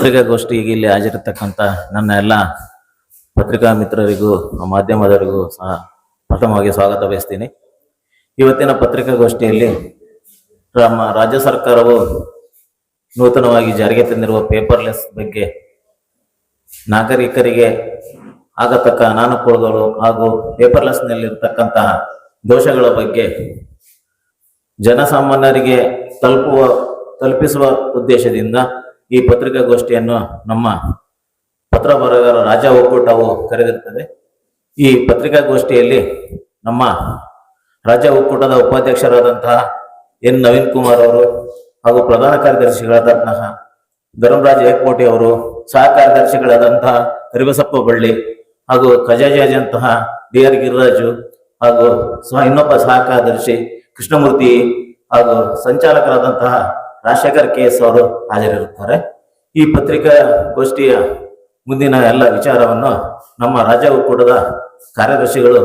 ಪತ್ರಿಕಾಗೋಷ್ಠಿಗೆ ಇಲ್ಲಿ ಹಾಜರಿರ್ತಕ್ಕಂಥ ನನ್ನ ಎಲ್ಲ ಪತ್ರಿಕಾ ಮಿತ್ರರಿಗೂ ಮಾಧ್ಯಮದವರಿಗೂ ಸಹ ಪ್ರಥಮವಾಗಿ ಸ್ವಾಗತ ಬಯಸ್ತೀನಿ. ಇವತ್ತಿನ ಪತ್ರಿಕಾಗೋಷ್ಠಿಯಲ್ಲಿ ನಮ್ಮ ರಾಜ್ಯ ಸರ್ಕಾರವು ನೂತನವಾಗಿ ಜಾರಿಗೆ ತಂದಿರುವ ಪೇಪರ್ಲೆಸ್ ಬಗ್ಗೆ ನಾಗರಿಕರಿಗೆ ಆಗತಕ್ಕ ಅನಾನುಕೂಲಗಳು ಹಾಗೂ ಪೇಪರ್ಲೆಸ್ನಲ್ಲಿರ್ತಕ್ಕಂತಹ ದೋಷಗಳ ಬಗ್ಗೆ ಜನಸಾಮಾನ್ಯರಿಗೆ ತಲುಪಿಸುವ ಉದ್ದೇಶದಿಂದ ಈ ಪತ್ರಿಕಾಗೋಷ್ಠಿಯನ್ನು ನಮ್ಮ ಪತ್ರ ಬರಹಗಾರ ರಾಜ್ಯ ಒಕ್ಕೂಟವು ಕರೆದಿರುತ್ತದೆ. ಈ ಪತ್ರಿಕಾಗೋಷ್ಠಿಯಲ್ಲಿ ನಮ್ಮ ರಾಜ್ಯ ಒಕ್ಕೂಟದ ಉಪಾಧ್ಯಕ್ಷರಾದಂತಹ ಎನ್ ನವೀನ್ ಕುಮಾರ್ ಅವರು ಹಾಗೂ ಪ್ರಧಾನ ಕಾರ್ಯದರ್ಶಿಗಳಾದಂತಹ ಧರ್ಮರಾಜ್ ಏಕಕೋಟಿ ಅವರು, ಸಹ ಕಾರ್ಯದರ್ಶಿಗಳಾದಂತಹ ಕರಿಬಸಪ್ಪ ಬಳ್ಳಿ ಹಾಗೂ ಖಜಾಂಚಿಯಂತಹ ಡಿ.ಆರ್. ಗಿರಿರಾಜು ಹಾಗೂ ಇನ್ನೊಬ್ಬ ಸಹ ಕಾರ್ಯದರ್ಶಿ ಕೃಷ್ಣಮೂರ್ತಿ ಹಾಗೂ ಸಂಚಾಲಕರಾದಂತಹ ರಾಜಶೇಖರ್ ಕೆ.ಎಸ್. ಅವರು ಹಾಜರಿರುತ್ತಾರೆ. ಈ ಪತ್ರಿಕಾಗೋಷ್ಠಿಯ ಮುಂದಿನ ಎಲ್ಲ ವಿಚಾರವನ್ನು ನಮ್ಮ ರಾಜ್ಯ ಒಕ್ಕೂಟದ ಕಾರ್ಯದರ್ಶಿಗಳು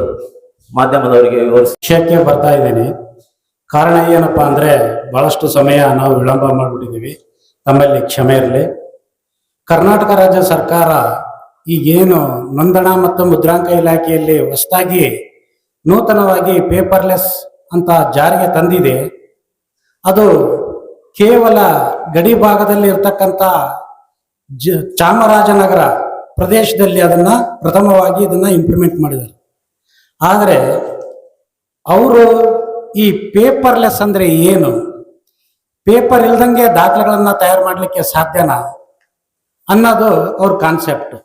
ಮಾಧ್ಯಮದವರಿಗೆ ವಿಷಯಕ್ಕೆ ಬರ್ತಾ ಇದ್ದೀನಿ. ಕಾರಣ ಏನಪ್ಪಾ ಅಂದ್ರೆ ಬಹಳಷ್ಟು ಸಮಯ ನಾವು ವಿಳಂಬ ಮಾಡಿಬಿಟ್ಟಿದ್ದೀವಿ, ತಮ್ಮಲ್ಲಿ ಕ್ಷಮೆ ಇರಲಿ. ಕರ್ನಾಟಕ ರಾಜ್ಯ ಸರ್ಕಾರ ಈಗೇನು ನೋಂದಣಾ ಮತ್ತು ಮುದ್ರಾಂಕ ಇಲಾಖೆಯಲ್ಲಿ ಹೊಸದಾಗಿ ನೂತನವಾಗಿ ಪೇಪರ್ಲೆಸ್ ಅಂತ ಜಾರಿಗೆ ತಂದಿದೆ. ಅದು ಕೇವಲ ಗಡಿ ಭಾಗದಲ್ಲಿ ಇರ್ತಕ್ಕಂಥ ಚಾಮರಾಜನಗರ ಪ್ರದೇಶದಲ್ಲಿ ಪ್ರಥಮವಾಗಿ ಇದನ್ನ ಇಂಪ್ಲಿಮೆಂಟ್ ಮಾಡಿದ್ದಾರೆ. ಆದರೆ ಅವರು ಈ ಪೇಪರ್ಲೆಸ್ ಅಂದ್ರೆ ಏನು, ಪೇಪರ್ ಇಲ್ದಂಗೆ ದಾಖಲೆಗಳನ್ನ ತಯಾರು ಮಾಡಲಿಕ್ಕೆ ಸಾಧ್ಯನಾ ಅನ್ನೋದು ಅವ್ರ ಕಾನ್ಸೆಪ್ಟ್.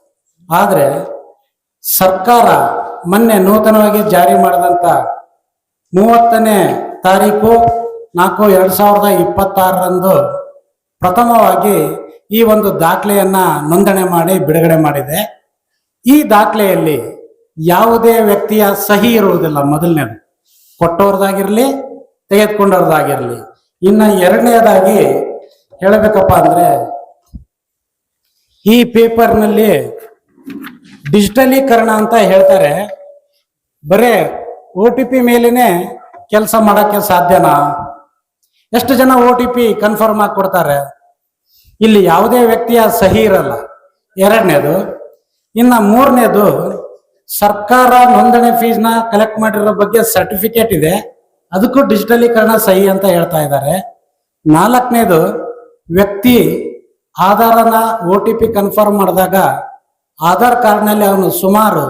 ಆದರೆ ಸರ್ಕಾರ ಮೊನ್ನೆ ನೂತನವಾಗಿ ಜಾರಿ ಮಾಡಿದಂಥ 30ನೇ ತಾರೀಕು 4/2026 ಪ್ರಥಮವಾಗಿ ಈ ಒಂದು ದಾಖಲೆಯನ್ನ ನೋಂದಣಿ ಮಾಡಿ ಬಿಡುಗಡೆ ಮಾಡಿದೆ. ಈ ದಾಖಲೆಯಲ್ಲಿ ಯಾವುದೇ ವ್ಯಕ್ತಿಯ ಸಹಿ ಇರುವುದಿಲ್ಲ. ಮೊದಲನೇದು ಕೊಟ್ಟವ್ರದಾಗಿರ್ಲಿ, ತೆಗೆದುಕೊಂಡವ್ರದಾಗಿರ್ಲಿ. ಇನ್ನು ಎರಡನೇದಾಗಿ ಹೇಳಬೇಕಪ್ಪ ಅಂದ್ರೆ ಈ ಪೇಪರ್ನಲ್ಲಿ ಡಿಜಿಟಲೀಕರಣ ಅಂತ ಹೇಳ್ತಾರೆ. ಬರೇ OTP ಮೇಲೇನೆ ಕೆಲಸ ಮಾಡೋಕ್ಕೆ ಸಾಧ್ಯನಾ? ಎಷ್ಟು ಜನ OTP ಕನ್ಫರ್ಮ್ ಆಗಿ ಕೊಡ್ತಾರೆ? ಇಲ್ಲಿ ಯಾವುದೇ ವ್ಯಕ್ತಿಯ ಸಹಿ ಇರಲ್ಲ. ಎರಡನೇದು. ಇನ್ನು ಮೂರನೇದು, ಸರ್ಕಾರ ನೋಂದಣಿ ಫೀಸ್ನ ಕಲೆಕ್ಟ್ ಮಾಡಿರೋ ಬಗ್ಗೆ ಸರ್ಟಿಫಿಕೇಟ್ ಇದೆ, ಅದಕ್ಕೂ ಡಿಜಿಟಲೀಕರಣ ಸಹಿ ಅಂತ ಹೇಳ್ತಾ ಇದ್ದಾರೆ. ನಾಲ್ಕನೇದು, ವ್ಯಕ್ತಿ ಆಧಾರನ OTP ಕನ್ಫರ್ಮ್ ಮಾಡಿದಾಗ ಆಧಾರ್ ಕಾರ್ಡ್ನಲ್ಲಿ ಅವನು ಸುಮಾರು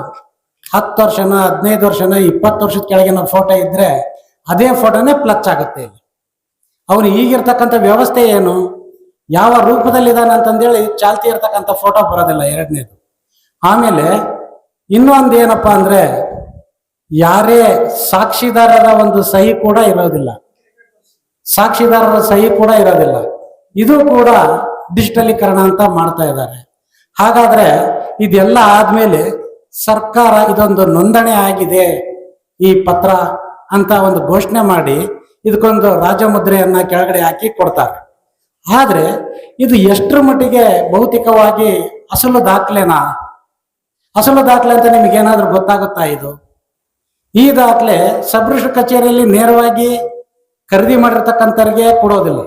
10 ವರ್ಷನ 15 ವರ್ಷನ 20 ವರ್ಷದ ಕೆಳಗಿನ ಫೋಟೋ ಇದ್ರೆ ಅದೇ ಫೋಟೋನೇ ಪ್ಲಚ್ ಆಗುತ್ತೆ. ಇಲ್ಲಿ ಅವನು ಈಗಿರ್ತಕ್ಕಂಥ ವ್ಯವಸ್ಥೆ ಏನು, ಯಾವ ರೂಪದಲ್ಲಿದ್ದಾನೆ ಅಂತಂದೇಳಿ ಚಾಲ್ತಿ ಇರ್ತಕ್ಕಂಥ ಫೋಟೋ ಬರೋದಿಲ್ಲ. ಎರಡನೇದು. ಆಮೇಲೆ ಇನ್ನೊಂದು ಏನಪ್ಪಾ ಅಂದ್ರೆ ಯಾರೇ ಸಾಕ್ಷಿದಾರರ ಒಂದು ಸಹಿ ಕೂಡ ಇರೋದಿಲ್ಲ. ಸಾಕ್ಷಿದಾರರ ಸಹಿ ಕೂಡ ಇರೋದಿಲ್ಲ. ಇದು ಕೂಡ ಡಿಜಿಟಲೀಕರಣ ಅಂತ ಮಾಡ್ತಾ ಇದ್ದಾರೆ. ಹಾಗಾದ್ರೆ ಇದೆಲ್ಲ ಆದ್ಮೇಲೆ ಸರ್ಕಾರ ಇದೊಂದು ನೋಂದಣಿ ಆಗಿದೆ ಈ ಪತ್ರ ಅಂತ ಒಂದು ಘೋಷಣೆ ಮಾಡಿ ಇದಕ್ಕೊಂದು ರಾಜಮುದ್ರೆಯನ್ನ ಕೆಳಗಡೆ ಹಾಕಿ ಕೊಡ್ತಾರೆ. ಆದ್ರೆ ಇದು ಎಷ್ಟರ ಮಟ್ಟಿಗೆ ಭೌತಿಕವಾಗಿ ಅಸಲು ದಾಖಲೆನಾ? ಅಸಲು ದಾಖಲೆ ಅಂತ ನಿಮಗೇನಾದ್ರೂ ಗೊತ್ತಾಗುತ್ತಾ? ಈ ದಾಖಲೆ ಸಬ್ ರಿಜಿಸ್ಟರ್ ಕಚೇರಿಯಲ್ಲಿ ನೇರವಾಗಿ ಖರೀದಿ ಮಾಡಿರ್ತಕ್ಕಂಥವ್ರಿಗೆ ಕೊಡೋದಿಲ್ಲ.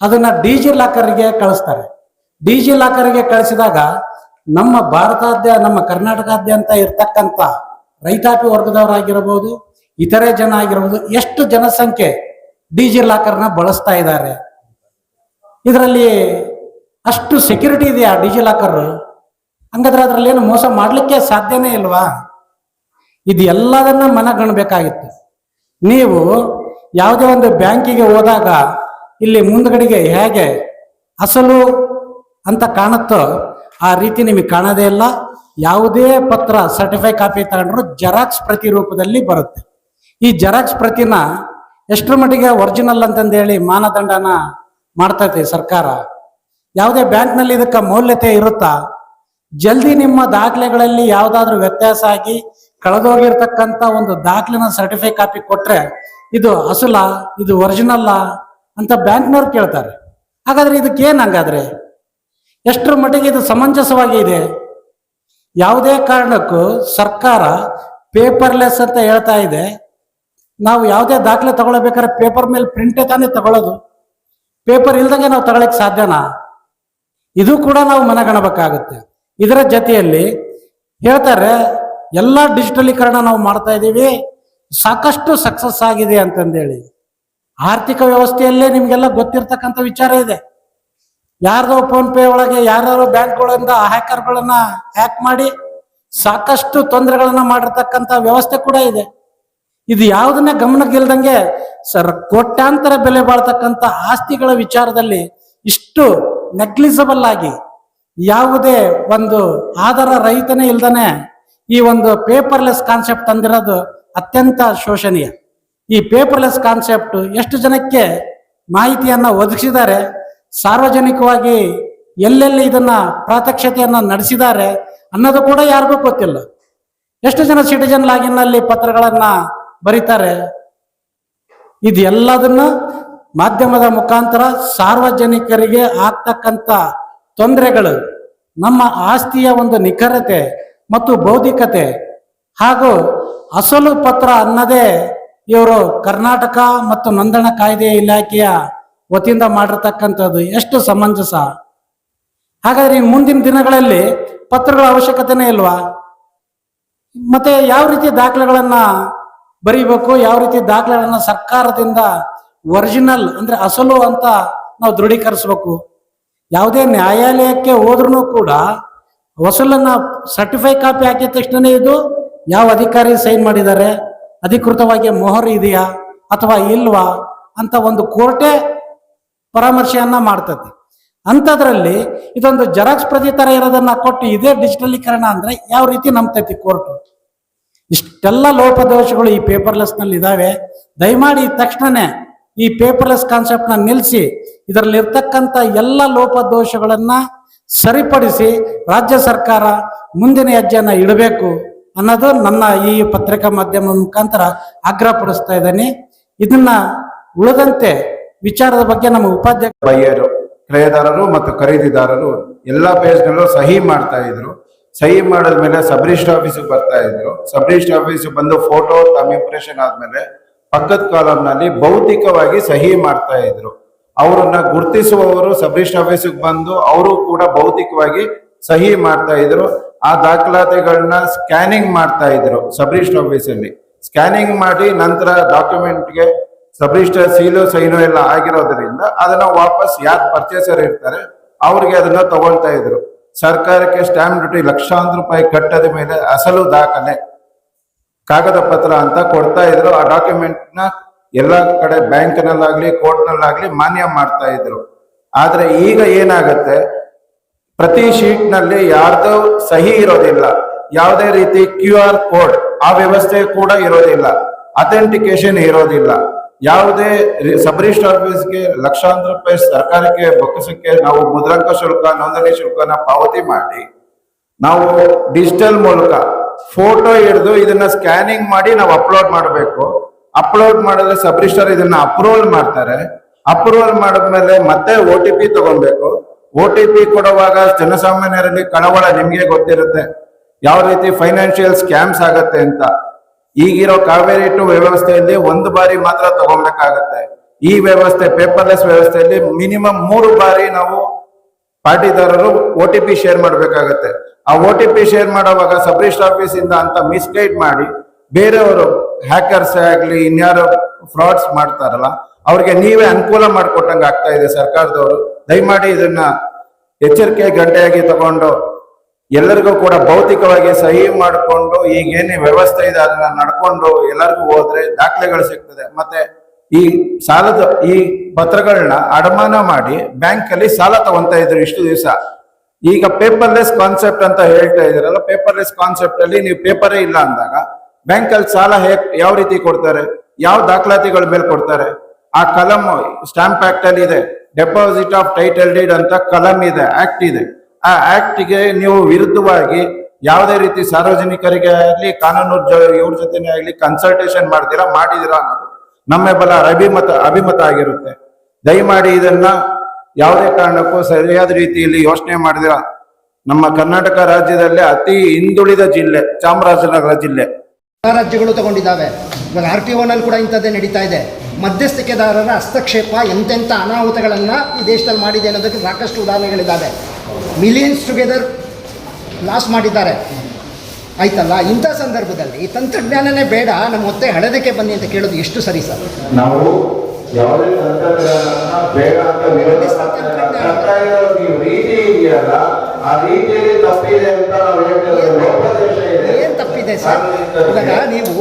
ಅದನ್ನ ಡಿಜಿ ಲಾಕರ್ಗೆ ಕಳಿಸ್ತಾರೆ. ಡಿಜಿ ಲಾಕರ್ಗೆ ಕಳಿಸಿದಾಗ ನಮ್ಮ ನಮ್ಮ ಕರ್ನಾಟಕಾದ್ಯಂತ ಇರ್ತಕ್ಕಂಥ ರೈತಾಪಿ ವರ್ಗದವರಾಗಿರಬಹುದು, ಇತರೆ ಜನ ಆಗಿರಬಹುದು, ಎಷ್ಟು ಜನಸಂಖ್ಯೆ ಡಿಜಿ ಲಾಕರ್ನ ಬಳಸ್ತಾ ಇದ್ದಾರೆ? ಇದರಲ್ಲಿ ಅಷ್ಟು ಸೆಕ್ಯೂರಿಟಿ ಇದೆಯಾ ಡಿಜಿ ಲಾಕರ್? ಹಂಗಾದ್ರೆ ಅದರಲ್ಲಿ ಏನು ಮೋಸ ಮಾಡ್ಲಿಕ್ಕೆ ಸಾಧ್ಯನೇ ಇಲ್ವಾ? ಇದು ಎಲ್ಲದನ್ನ ಮನಗಣಬೇಕಾಗಿತ್ತು. ನೀವು ಯಾವುದೇ ಒಂದು ಬ್ಯಾಂಕಿಗೆ ಹೋದಾಗ ಇಲ್ಲಿ ಮುಂದ್ಗಡೆಗೆ ಹೇಗೆ ಅಸಲು ಅಂತ ಕಾಣುತ್ತೋ ಆ ರೀತಿ ನಿಮಗೆ ಕಾಣೋದೇ ಇಲ್ಲ. ಯಾವುದೇ ಪತ್ರ ಸರ್ಟಿಫೈ ಕಾಪಿ ತಗೊಂಡ್ರು ಜೆರಾಕ್ಸ್ ಪ್ರತಿ ರೂಪದಲ್ಲಿ ಬರುತ್ತೆ. ಈ ಜೆರಾಕ್ಸ್ ಪ್ರತಿನ ಎಷ್ಟರ ಮಟ್ಟಿಗೆ ಒರಿಜಿನಲ್ ಅಂತಂದೇಳಿ ಮಾನದಂಡನ ಮಾಡ್ತೈತೆ ಸರ್ಕಾರ. ಯಾವುದೇ ಬ್ಯಾಂಕ್ನಲ್ಲಿ ಇದಕ್ಕೆ ಮೌಲ್ಯತೆ ಇರುತ್ತಾ? ಜಲ್ದಿ ನಿಮ್ಮ ದಾಖಲೆಗಳಲ್ಲಿ ಯಾವುದಾದ್ರೂ ವ್ಯತ್ಯಾಸ ಆಗಿ ಕಳೆದೋಗಿರ್ತಕ್ಕಂಥ ಒಂದು ದಾಖಲೆನ ಸರ್ಟಿಫೈ ಕಾಪಿ ಕೊಟ್ರೆ ಇದು ಅಸಲ, ಇದು ಒರಿಜಿನಲ್ಲ ಅಂತ ಬ್ಯಾಂಕ್ನವ್ರು ಕೇಳ್ತಾರೆ. ಹಾಗಾದ್ರೆ ಇದಕ್ಕೇನು? ಹಂಗಾದ್ರೆ ಎಷ್ಟರ ಮಟ್ಟಿಗೆ ಇದು ಸಮಂಜಸವಾಗಿ ಇದೆ? ಯಾವುದೇ ಕಾರಣಕ್ಕೂ ಸರ್ಕಾರ ಪೇಪರ್ಲೆಸ್ ಅಂತ ಹೇಳ್ತಾ ಇದೆ. ನಾವು ಯಾವುದೇ ದಾಖಲೆ ತಗೊಳ್ಬೇಕಾದ್ರೆ ಪೇಪರ್ ಮೇಲೆ ಪ್ರಿಂಟೇ ತಾನೇ ತಗೊಳ್ಳೋದು. ಪೇಪರ್ ಇಲ್ದಂಗೆ ನಾವು ತಗೊಳಕ್ ಸಾಧ್ಯನಾ? ಇದು ಕೂಡ ನಾವು ಮನಗಣಬೇಕಾಗುತ್ತೆ. ಇದರ ಜೊತೆಯಲ್ಲಿ ಹೇಳ್ತಾರೆ ಎಲ್ಲ ಡಿಜಿಟಲೀಕರಣ ನಾವು ಮಾಡ್ತಾ ಇದ್ದೀವಿ, ಸಾಕಷ್ಟು ಸಕ್ಸಸ್ ಆಗಿದೆ ಅಂತಂದೇಳಿ. ಆರ್ಥಿಕ ವ್ಯವಸ್ಥೆಯಲ್ಲೇ ನಿಮ್ಗೆಲ್ಲ ಗೊತ್ತಿರ್ತಕ್ಕಂಥ ವಿಚಾರ ಇದೆ. ಯಾರ್ದೋ ಫೋನ್ ಪೇ ಒಳಗೆ ಯಾರ್ಯಾರೋ ಬ್ಯಾಂಕ್ಗಳಿಂದ ಹ್ಯಾಕರ್ಗಳನ್ನ ಹ್ಯಾಕ್ ಮಾಡಿ ಸಾಕಷ್ಟು ತೊಂದರೆಗಳನ್ನ ಮಾಡಿರ್ತಕ್ಕಂಥ ವ್ಯವಸ್ಥೆ ಕೂಡ ಇದೆ. ಇದು ಯಾವುದನ್ನ ಗಮನಕ್ಕಿಲ್ದಂಗೆ ಕೋಟ್ಯಾಂತರ ಬೆಲೆ ಬಾಳ್ತಕ್ಕಂಥ ಆಸ್ತಿಗಳ ವಿಚಾರದಲ್ಲಿ ಇಷ್ಟು ನೆಗ್ಲಿಜಿಬಲ್ ಆಗಿ ಯಾವುದೇ ಒಂದು ಆಧಾರ ರಹಿತನೇ ಇಲ್ದನೆ ಈ ಒಂದು ಪೇಪರ್ಲೆಸ್ ಕಾನ್ಸೆಪ್ಟ್ ತಂದಿರೋದು ಅತ್ಯಂತ ಶೋಷಣೀಯ. ಈ ಪೇಪರ್ಲೆಸ್ ಕಾನ್ಸೆಪ್ಟ್ ಎಷ್ಟು ಜನಕ್ಕೆ ಮಾಹಿತಿಯನ್ನ ಒದಗಿಸಿದ್ದಾರೆ, ಸಾರ್ವಜನಿಕವಾಗಿ ಎಲ್ಲೆಲ್ಲಿ ಇದನ್ನ ಪ್ರಾತ್ಯಕ್ಷತೆಯನ್ನ ನಡೆಸಿದ್ದಾರೆ ಅನ್ನೋದು ಕೂಡ ಯಾರಿಗೂ ಗೊತ್ತಿಲ್ಲ. ಎಷ್ಟು ಜನ ಸಿಟಿಜನ್ ಲಾಗಿನ್ನಲ್ಲಿ ಪತ್ರಗಳನ್ನ ಬರೀತಾರೆ. ಇದು ಎಲ್ಲದನ್ನು ಮಾಧ್ಯಮದ ಮುಖಾಂತರ ಸಾರ್ವಜನಿಕರಿಗೆ ಆಗ್ತಕ್ಕಂಥ ತೊಂದರೆಗಳು, ನಮ್ಮ ಆಸ್ತಿಯ ಒಂದು ನಿಖರತೆ ಮತ್ತು ಬೌದ್ಧಿಕತೆ ಹಾಗೂ ಅಸಲು ಪತ್ರ ಅನ್ನದೇ ಇವರು ಕರ್ನಾಟಕ ಮತ್ತು ನೋಂದಣಿ ಕಾಯ್ದೆ ಇಲಾಖೆಯ ವತಿಯಿಂದ ಮಾಡಿರ್ತಕ್ಕಂಥದ್ದು ಎಷ್ಟು ಸಮಂಜಸ. ಹಾಗಾದ್ರೆ ಈ ಮುಂದಿನ ದಿನಗಳಲ್ಲಿ ಪತ್ರಗಳ ಅವಶ್ಯಕತೆನೇ ಇಲ್ವಾ? ಮತ್ತೆ ಯಾವ ರೀತಿ ದಾಖಲೆಗಳನ್ನ ಬರೀಬೇಕು, ಯಾವ ರೀತಿ ದಾಖಲೆಗಳನ್ನ ಸರ್ಕಾರದಿಂದ ಒರಿಜಿನಲ್ ಅಂದ್ರೆ ಅಸಲು ಅಂತ ನಾವು ದೃಢೀಕರಿಸ್ಬೇಕು. ಯಾವುದೇ ನ್ಯಾಯಾಲಯಕ್ಕೆ ಹೋದ್ರೂ ಕೂಡ ವಸೂಲನ್ನ ಸರ್ಟಿಫೈ ಕಾಪಿ ಹಾಕಿದ ತಕ್ಷಣ ಇದು ಯಾವ ಅಧಿಕಾರಿ ಸೈನ್ ಮಾಡಿದ್ದಾರೆ, ಅಧಿಕೃತವಾಗಿ ಮೊಹರು ಇದೆಯಾ ಅಥವಾ ಇಲ್ವಾ ಅಂತ ಒಂದು ಕೋರ್ಟೇ ಪರಾಮರ್ಶೆಯನ್ನ ಮಾಡ್ತದೆ. ಅಂಥದ್ರಲ್ಲಿ ಇದೊಂದು ಜೆರಾಕ್ಸ್ ಪ್ರತಿ ತರ ಇರೋದನ್ನ ಕೊಟ್ಟು ಇದೇ ಡಿಜಿಟಲೀಕರಣ ಅಂದ್ರೆ ಯಾವ ರೀತಿ ನಂಬ್ತೈತಿ ಕೋರ್ಟು? ಇಷ್ಟೆಲ್ಲ ಲೋಪದೋಷಗಳು ಈ ಪೇಪರ್ಲೆಸ್ ನಲ್ಲಿ ಇದಾವೆ. ದಯಮಾಡಿ ತಕ್ಷಣನೇ ಈ ಪೇಪರ್ಲೆಸ್ ಕಾನ್ಸೆಪ್ಟ್ ನ ನಿಲ್ಲಿಸಿ ಇದರಲ್ಲಿ ಇರ್ತಕ್ಕಂಥ ಎಲ್ಲ ಲೋಪದೋಷಗಳನ್ನ ಸರಿಪಡಿಸಿ ರಾಜ್ಯ ಸರ್ಕಾರ ಮುಂದಿನ ಹೆಜ್ಜೆಯನ್ನ ಇಡಬೇಕು ಅನ್ನೋದು ನನ್ನ ಈ ಪತ್ರಿಕಾ ಮಾಧ್ಯಮ ಮುಖಾಂತರ ಆಗ್ರಹ ಪಡಿಸ್ತಾ ಇದ್ದೇನೆ. ಇದನ್ನ ಉಳಿದಂತೆ ವಿಚಾರದ ಬಗ್ಗೆ ನಮ್ಮ ಉಪಾಧ್ಯಕ್ಷ ಬಯ್ಯರು, ಕ್ರಯದಾರರು ಮತ್ತು ಖರೀದಿದಾರರು ಎಲ್ಲ ಪೇಜ್ನಲ್ಲೂ ಸಹಿ ಮಾಡ್ತಾ ಇದ್ರು. ಸಹಿ ಮಾಡಿದ್ಮೇಲೆ ಸಬ್ ರಿಜಿಸ್ಟರ್ ಆಫೀಸಿಗೆ ಬರ್ತಾ ಇದ್ರು. ಸಬ್ ರಿಜಿಸ್ಟರ್ ಆಫೀಸಿಗೆ ಬಂದು ಫೋಟೋ ತಮ್ಮ ಇಂಪ್ರೆಷನ್ ಆದ್ಮೇಲೆ ಪಕ್ಕದ ಕಾಲಂನಲ್ಲಿ ಭೌತಿಕವಾಗಿ ಸಹಿ ಮಾಡ್ತಾ ಇದ್ರು. ಅವರನ್ನ ಗುರುತಿಸುವವರು ಸಬ್ ರಿಜಿಸ್ಟರ್ ಆಫೀಸಿಗೆ ಬಂದು ಅವರು ಕೂಡ ಭೌತಿಕವಾಗಿ ಸಹಿ ಮಾಡ್ತಾ ಇದ್ರು. ಆ ದಾಖಲಾತಿಗಳನ್ನ ಸ್ಕ್ಯಾನಿಂಗ್ ಮಾಡ್ತಾ ಇದ್ರು ಸಬ್ ರಿಜಿಸ್ಟರ್ ಆಫೀಸಲ್ಲಿ. ಸ್ಕ್ಯಾನಿಂಗ್ ಮಾಡಿ ನಂತರ ಡಾಕ್ಯುಮೆಂಟ್ಗೆ ಸಬ್ ರಿಜಿಸ್ಟರ್ ಸೀಲು ಸೈನು ಎಲ್ಲ ಆಗಿರೋದ್ರಿಂದ ಅದನ್ನ ವಾಪಸ್ ಯಾರು ಪರ್ಚೇಸರ್ ಇರ್ತಾರೆ ಅವ್ರಿಗೆ ಅದನ್ನ ತಗೊಳ್ತಾ ಇದ್ರು. ಸರ್ಕಾರಕ್ಕೆ ಸ್ಟಾಂಪ್ ಡ್ಯೂಟಿ ಲಕ್ಷಾಂತರ ರೂಪಾಯಿ ಕಟ್ಟದ ಮೇಲೆ ಅಸಲು ದಾಖಲೆ ಕಾಗದ ಪತ್ರ ಅಂತ ಕೊಡ್ತಾ ಇದ್ರು. ಆ ಡಾಕ್ಯುಮೆಂಟ್ ನ ಎಲ್ಲ ಕಡೆ ಬ್ಯಾಂಕ್ ನಲ್ಲಾಗ್ಲಿ ಕೋರ್ಟ್ ನಲ್ಲಾಗ್ಲಿ ಮಾನ್ಯ ಮಾಡ್ತಾ ಇದ್ರು. ಆದ್ರೆ ಈಗ ಏನಾಗತ್ತೆ, ಪ್ರತಿ ಶೀಟ್ ನಲ್ಲಿ ಯಾರ್ದೋ ಸಹಿ ಇರೋದಿಲ್ಲ, ಯಾವುದೇ ರೀತಿ QR ಕೋಡ್ ಆ ವ್ಯವಸ್ಥೆ ಕೂಡ ಇರೋದಿಲ್ಲ, ಅಥೆಂಟಿಕೇಶನ್ ಇರೋದಿಲ್ಲ. ಯಾವುದೇ ಸಬ್ ರಿಜಿಸ್ಟರ್ ಆಫೀಸ್ಗೆ ಲಕ್ಷಾಂತರ ರೂಪಾಯಿ ಸರ್ಕಾರಕ್ಕೆ ಬೊಕ್ಕಸಕ್ಕೆ ನಾವು ಮುದ್ರಾಂಕ ಶುಲ್ಕ, ನೋಂದಣಿ ಶುಲ್ಕನ ಪಾವತಿ ಮಾಡಿ ನಾವು ಡಿಜಿಟಲ್ ಮೂಲಕ ಫೋಟೋ ಹಿಡಿದು ಇದನ್ನ ಸ್ಕ್ಯಾನಿಂಗ್ ಮಾಡಿ ನಾವು ಅಪ್ಲೋಡ್ ಮಾಡಬೇಕು. ಅಪ್ಲೋಡ್ ಮಾಡಿದ್ರೆ ಸಬ್ ರಿಜಿಸ್ಟರ್ ಇದನ್ನ ಅಪ್ರೂವಲ್ ಮಾಡ್ತಾರೆ. ಅಪ್ರೂವಲ್ ಮಾಡಿದ್ಮೇಲೆ ಮತ್ತೆ OTP ತಗೊಳ್ಬೇಕು. OTP ಕೊಡುವಾಗ ಜನಸಾಮಾನ್ಯರಲ್ಲಿ ಕಳವಳ ನಿಮ್ಗೆ ಗೊತ್ತಿರುತ್ತೆ ಯಾವ ರೀತಿ ಫೈನಾನ್ಷಿಯಲ್ ಸ್ಕ್ಯಾಮ್ಸ್ ಆಗತ್ತೆ ಅಂತ. ಈಗಿರೋ ಕಾವೇರಿ ಟು ವ್ಯವಸ್ಥೆಯಲ್ಲಿ ಒಂದು ಬಾರಿ ಮಾತ್ರ ತಗೊಬೇಕಾಗತ್ತೆ. ಈ ವ್ಯವಸ್ಥೆ ಪೇಪರ್ಲೆಸ್ ವ್ಯವಸ್ಥೆಯಲ್ಲಿ ಮಿನಿಮಮ್ 3 ಬಾರಿ ನಾವು ಪಾರ್ಟಿದಾರರು OTP ಶೇರ್ ಮಾಡ್ಬೇಕಾಗತ್ತೆ. ಆ OTP ಶೇರ್ ಮಾಡುವಾಗ ಸಬ್ ರಿಜಿಸ್ಟರ್ ಆಫೀಸ್ ಇಂದ ಅಂತ ಮಿಸ್ಗೈಡ್ ಮಾಡಿ ಬೇರೆಯವರು ಹ್ಯಾಕರ್ಸ್ ಆಗ್ಲಿ ಇನ್ಯಾರು ಫ್ರಾಡ್ಸ್ ಮಾಡ್ತಾರಲ್ಲ ಅವ್ರಿಗೆ ನೀವೇ ಅನುಕೂಲ ಮಾಡಿಕೊಟ್ಟಂಗೆ ಆಗ್ತಾ ಇದೆ ಸರ್ಕಾರದವರು. ದಯಮಾಡಿ ಇದನ್ನ ಎಚ್ಚರಿಕೆ ಗಂಟೆಯಾಗಿ ತಗೊಂಡು ಎಲ್ಲರಿಗೂ ಕೂಡ ಭೌತಿಕವಾಗಿ ಸಹಿ ಮಾಡಿಕೊಂಡು ಈಗೇನೇ ವ್ಯವಸ್ಥೆ ಇದೆ ಅದನ್ನ ನಡ್ಕೊಂಡು ಎಲ್ಲರಿಗೂ ಹೋದ್ರೆ ದಾಖಲೆಗಳು ಸಿಗ್ತದೆ. ಮತ್ತೆ ಈ ಸಾಲದ ಈ ಪತ್ರಗಳನ್ನ ಅಡಮಾನ ಮಾಡಿ ಬ್ಯಾಂಕ್ ಅಲ್ಲಿ ಸಾಲ ತಗೊಂತ ಇದ್ರು ಇಷ್ಟು ದಿವಸ. ಈಗ ಪೇಪರ್ಲೆಸ್ ಕಾನ್ಸೆಪ್ಟ್ ಅಂತ ಹೇಳ್ತಾ ಇದ್ರಲ್ಲ, ಪೇಪರ್ಲೆಸ್ ಕಾನ್ಸೆಪ್ಟ್ ಅಲ್ಲಿ ನೀವು ಪೇಪರೇ ಇಲ್ಲ ಅಂದಾಗ ಬ್ಯಾಂಕ್ ಅಲ್ಲಿ ಸಾಲ ಯಾವ ರೀತಿ ಕೊಡ್ತಾರೆ, ಯಾವ ದಾಖಲಾತಿಗಳ ಮೇಲೆ ಕೊಡ್ತಾರೆ? ಆ ಕಲಂ ಸ್ಟಾಂಪ್ ಆಕ್ಟ್ ಅಲ್ಲಿ ಇದೆ, ಡೆಪಾಸಿಟ್ ಆಫ್ ಟೈಟಲ್ ಡೀಡ್ ಅಂತ ಕಲಂ ಇದೆ, ಆಕ್ಟ್ ಇದೆ. ಆ ಆಕ್ಟ್ಗೆ ನೀವು ವಿರುದ್ಧವಾಗಿ ಯಾವುದೇ ರೀತಿ ಸಾರ್ವಜನಿಕರಿಗೆ ಆಗಲಿ ಕಾನೂನು ಇವ್ರ ಜೊತೆನೇ ಆಗಲಿ ಕನ್ಸಲ್ಟೇಷನ್ ಮಾಡಿದಿರಾ ಅನ್ನೋದು ನಮ್ಮೆಬಲ ಅಭಿಮತ ಆಗಿರುತ್ತೆ. ದಯಮಾಡಿ ಇದನ್ನ ಯಾವುದೇ ಕಾರಣಕ್ಕೂ ಸರಿಯಾದ ರೀತಿಯಲ್ಲಿ ಯೋಚನೆ ಮಾಡಿದಿರ. ನಮ್ಮ ಕರ್ನಾಟಕ ರಾಜ್ಯದಲ್ಲೇ ಅತಿ ಹಿಂದುಳಿದ ಜಿಲ್ಲೆ ಚಾಮರಾಜನಗರ ಜಿಲ್ಲೆ. ರಾಜ್ಯಗಳು ತಗೊಂಡಿದ್ದಾವೆ. ಇವಾಗ RTO ನಲ್ಲಿ ಕೂಡ ಇಂಥದ್ದೇ ನಡೀತಾ ಇದೆ. ಮಧ್ಯಸ್ಥಿಕೆದಾರರ ಹಸ್ತಕ್ಷೇಪ ಎಂತೆಂಥ ಅನಾಹುತಗಳನ್ನು ಈ ದೇಶದಲ್ಲಿ ಮಾಡಿದೆ ಅನ್ನೋದಕ್ಕೆ ಸಾಕಷ್ಟು ಉದಾಹರಣೆಗಳಿದ್ದಾವೆ. ಮಿಲಿಯನ್ಸ್ ಟುಗೆದರ್ ಲಾಸ್ ಮಾಡಿದ್ದಾರೆ. ಆಯ್ತಲ್ಲ, ಇಂಥ ಸಂದರ್ಭದಲ್ಲಿ ತಂತ್ರಜ್ಞಾನನೇ ಬೇಡ, ನಮ್ಮ ಮತ್ತೆ ಹಳೆದಕ್ಕೆ ಬನ್ನಿ ಅಂತ ಕೇಳೋದು ಎಷ್ಟು ಸರಿ ಸರ್? ನಾವು ಯಾವುದೇ ತಂತ್ರಜ್ಞಾನ ಬೇಡ ಅಂತ ವಿರೋಧ ಮಾಡ್ತಾ ಇರೋ ನೀವು ರೀತಿ ಇದೆಯಲ್ಲ, ಆ ರೀತಿಯಲ್ಲಿ ತಪ್ಪಿದೆ ಅಂತ ನಾವು ಹೇಳ್ತಾ ಇರೋದು ಲೋಪದೋಷ ಇದೆ. ಏನ್ ತಪ್ಪಿದೆ ಸರ್? ಇವಾಗ ನೀವು